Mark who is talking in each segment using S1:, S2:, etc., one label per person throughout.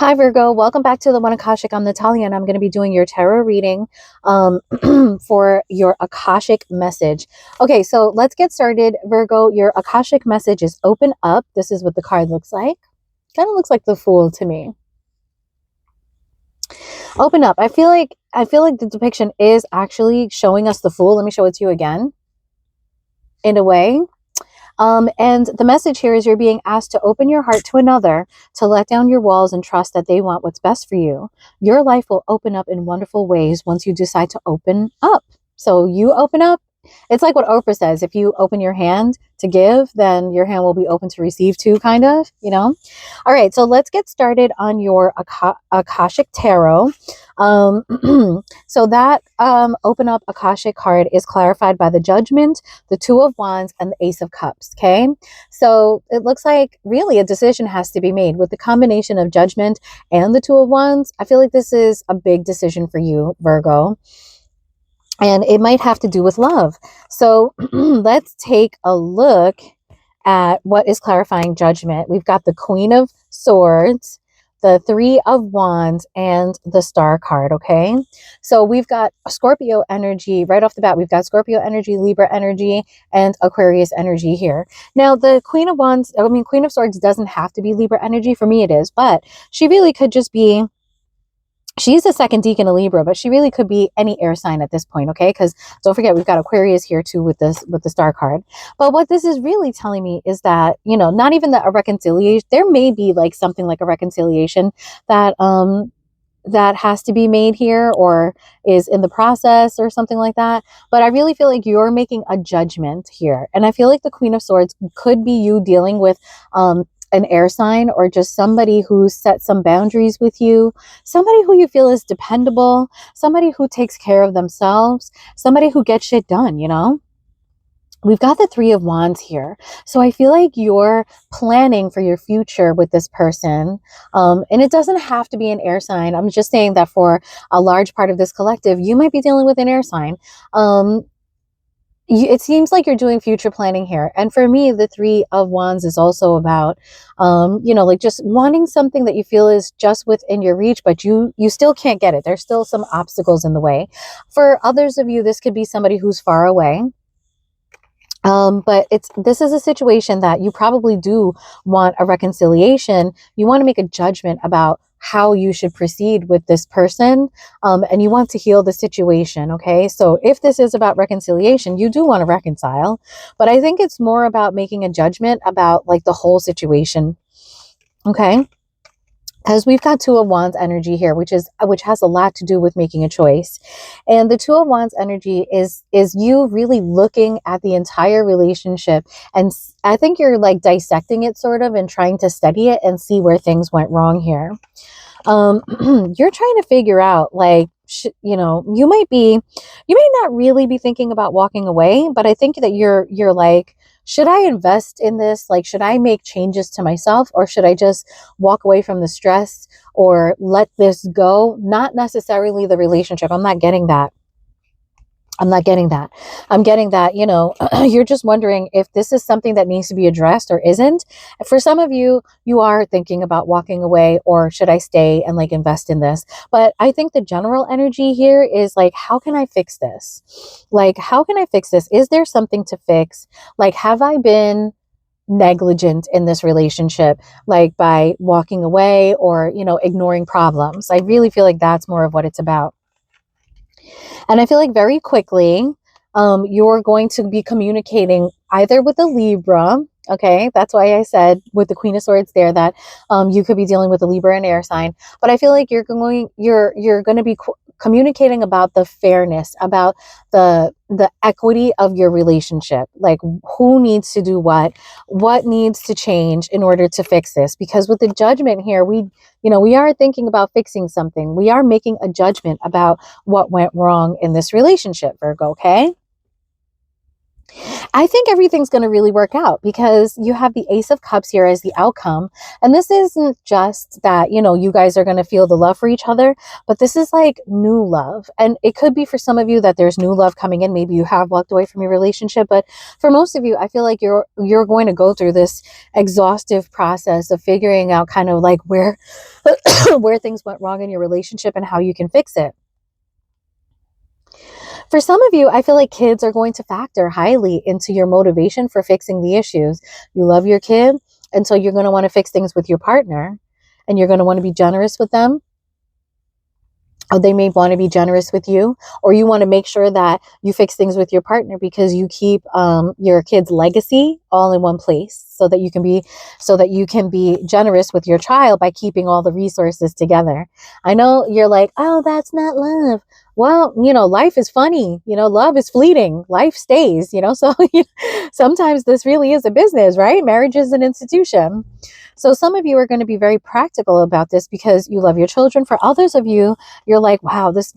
S1: Hi Virgo, welcome back to the One Akashic. I'm Natalia and I'm going to be doing your tarot reading for your Akashic message. Okay, so let's get started. Virgo, your Akashic message is open up. This is what the card looks like. Kind of looks like the Fool to me. Open up. I feel like the depiction is actually showing us the Fool. Let me show it to you again. In a way. And the message here is you're being asked to open your heart to another, to let down your walls and trust that they want what's best for you. Your life will open up in wonderful ways once you decide to open up. So you open up. It's like what Oprah says, if you open your hand to give, then your hand will be open to receive too, kind of, you know? All right, so let's get started on your Akashic Tarot. Um, so that open up Akashic card is clarified by the Judgment, the Two of Wands, and the Ace of Cups, okay? So it looks like really a decision has to be made with the combination of Judgment and the Two of Wands. I feel like this is a big decision for you, Virgo. And it might have to do with love. So let's take a look at what is clarifying Judgment. We've got the Queen of Swords, the Three of Wands, and the Star card, okay? So we've got Scorpio energy right off the bat. We've got Scorpio energy, Libra energy, and Aquarius energy here. Now, the Queen of Wands, Queen of Swords doesn't have to be Libra energy. For me, it is, but she really could just be, she's the second decan of Libra, but she really could be any air sign at this point, okay? Because don't forget, we've got Aquarius here too with the Star card. But what this is really telling me is that, you know, not even that a reconciliation, there may be like something like a reconciliation that that has to be made here or is in the process or something like that. But I really feel like you're making a judgment here. And I feel like the Queen of Swords could be you dealing with an air sign or just somebody who set some boundaries with you, somebody who you feel is dependable, somebody who takes care of themselves, somebody who gets shit done, you know? We've got the Three of Wands here. So I feel like you're planning for your future with this person. And it doesn't have to be an air sign. I'm just saying that for a large part of this collective, you might be dealing with an air sign. It seems like you're doing future planning here. And for me, the Three of Wands is also about, you know, like just wanting something that you feel is just within your reach, but you still can't get it. There's still some obstacles in the way. For others of you, this could be somebody who's far away. But this is a situation that you probably do want a reconciliation. You want to make a judgment about how you should proceed with this person, and you want to heal the situation, okay? So if this is about reconciliation, you do want to reconcile, but I think it's more about making a judgment about like the whole situation, okay? Because we've got Two of Wands energy here, which has a lot to do with making a choice. And the Two of Wands energy is you really looking at the entire relationship, and I think you're like dissecting it sort of and trying to study it and see where things went wrong here. You're trying to figure out like, you know, you may not really be thinking about walking away, but I think that you're like, should I invest in this? Like, should I make changes to myself, or should I just walk away from the stress or let this go? Not necessarily the relationship. I'm not getting that. I'm getting that, you know, you're just wondering if this is something that needs to be addressed or isn't. For some of you, you are thinking about walking away, or should I stay and like invest in this? But I think the general energy here is like, how can I fix this? Like, how can I fix this? Is there something to fix? Like, have I been negligent in this relationship, like by walking away or, you know, ignoring problems? I really feel like that's more of what it's about. And I feel like very quickly, you're going to be communicating either with a Libra. Okay, that's why I said with the Queen of Swords there that you could be dealing with a Libra and air sign. But I feel like you're going to be communicating about the fairness, about the equity of your relationship, like who needs to do what needs to change in order to fix this. Because with the Judgment here, we are thinking about fixing something. We are making a judgment about what went wrong in this relationship, Virgo, okay? I think everything's going to really work out because you have the Ace of Cups here as the outcome. And this isn't just that, you know, you guys are going to feel the love for each other, but this is like new love. And it could be for some of you that there's new love coming in. Maybe you have walked away from your relationship, but for most of you, I feel like you're going to go through this exhaustive process of figuring out kind of like where where things went wrong in your relationship and how you can fix it. For some of you, I feel like kids are going to factor highly into your motivation for fixing the issues. You love your kid, and so you're going to want to fix things with your partner, and you're going to want to be generous with them. Or they may want to be generous with you, or you want to make sure that you fix things with your partner because you keep your kid's legacy all in one place, so that you can be generous with your child by keeping all the resources together. I know you're like, oh, that's not love. Well, you know, life is funny. You know, love is fleeting. Life stays. You know, so sometimes this really is a business, right? Marriage is an institution. So some of you are going to be very practical about this because you love your children. For others of you, you're like, wow, this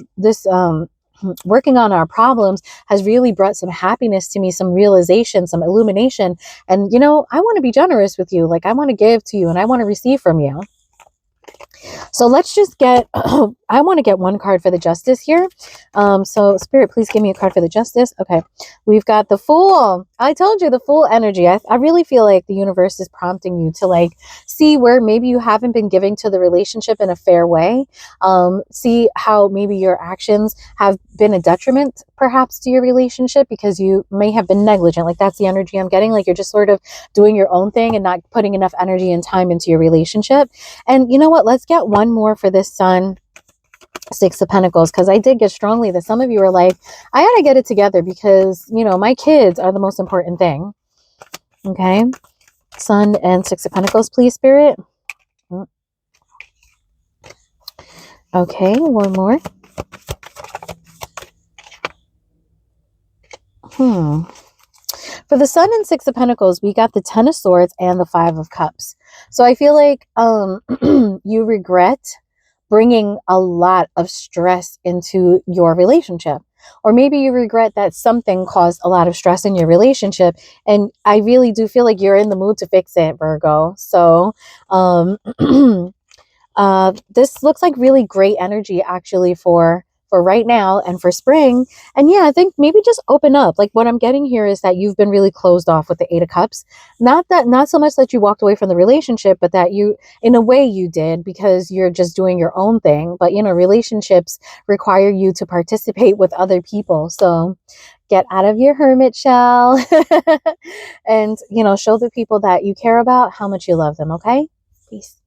S1: working on our problems has really brought some happiness to me, some realization, some illumination. And, you know, I want to be generous with you. Like, I want to give to you and I want to receive from you. So let's just get, I want to get one card for the Justice here. So Spirit, please give me a card for the Justice. Okay. We've got the Fool. I told you, the Fool energy. I really feel like the universe is prompting you to like see where maybe you haven't been giving to the relationship in a fair way. See how maybe your actions have been a detriment perhaps to your relationship because you may have been negligent. Like that's the energy I'm getting. Like you're just sort of doing your own thing and not putting enough energy and time into your relationship. And you know what? Let's get one more for this Sun, Six of Pentacles, because I did get strongly that some of you are like, I gotta get it together because, you know, my kids are the most important thing. Okay. Sun and Six of Pentacles, please, Spirit. Okay, one more. For the Sun and Six of Pentacles, we got the Ten of Swords and the Five of Cups. So I feel like you regret bringing a lot of stress into your relationship. Or maybe you regret that something caused a lot of stress in your relationship. And I really do feel like you're in the mood to fix it, Virgo. So this looks like really great energy actually for right now and for spring. And yeah, I think maybe just open up. Like what I'm getting here is that you've been really closed off with the Eight of Cups. Not so much that you walked away from the relationship, but that you, in a way you did because you're just doing your own thing. But you know, relationships require you to participate with other people. So get out of your hermit shell and, you know, show the people that you care about how much you love them. Okay? Peace.